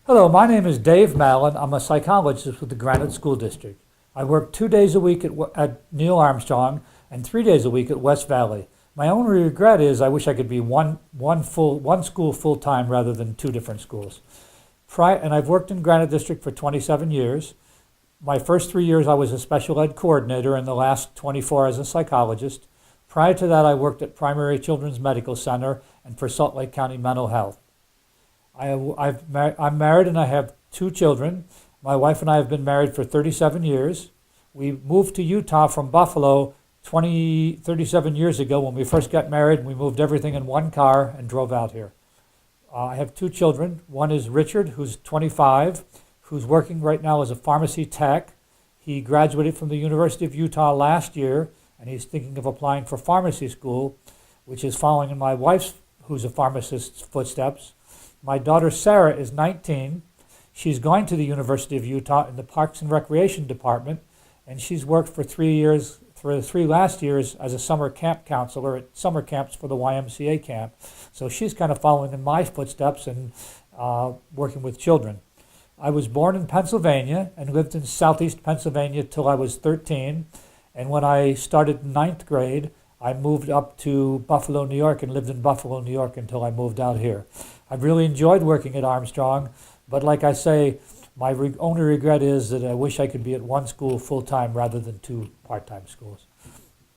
Hello, my name is Dave Malyn. I'm a psychologist with the Granite School District. I work 2 days a week at Neil Armstrong and 3 days a week at West Valley. My only regret is I wish I could be one school full-time rather than two different schools. And I've worked in Granite District for 27 years. My first 3 years I was a special ed coordinator and the last 24 as a psychologist. Prior to that I worked at Primary Children's Medical Center and for Salt Lake County Mental Health. I'm married and I have 2 children. My wife and I have been married for 37 years. We moved to Utah from Buffalo 37 years ago when we first got married, and we moved everything in one car and drove out here. I have 2 children. One is Richard, who's 25, who's working right now as a pharmacy tech. He graduated from the University of Utah last year, and he's thinking of applying for pharmacy school, which is following in my wife's, who's a pharmacist's, footsteps. My daughter Sarah is 19. She's going to the University of Utah in the Parks and Recreation Department, and she's worked for 3 years, for the 3 last years, as a summer camp counselor at summer camps for the YMCA camp. So she's kind of following in my footsteps and working with children. I was born in Pennsylvania and lived in southeast Pennsylvania till I was 13. And when I started 9th grade, I moved up to Buffalo, New York, and lived in Buffalo, New York until I moved out here. I've really enjoyed working at Armstrong, but like I say, my only regret is that I wish I could be at one school full-time rather than 2 part-time schools.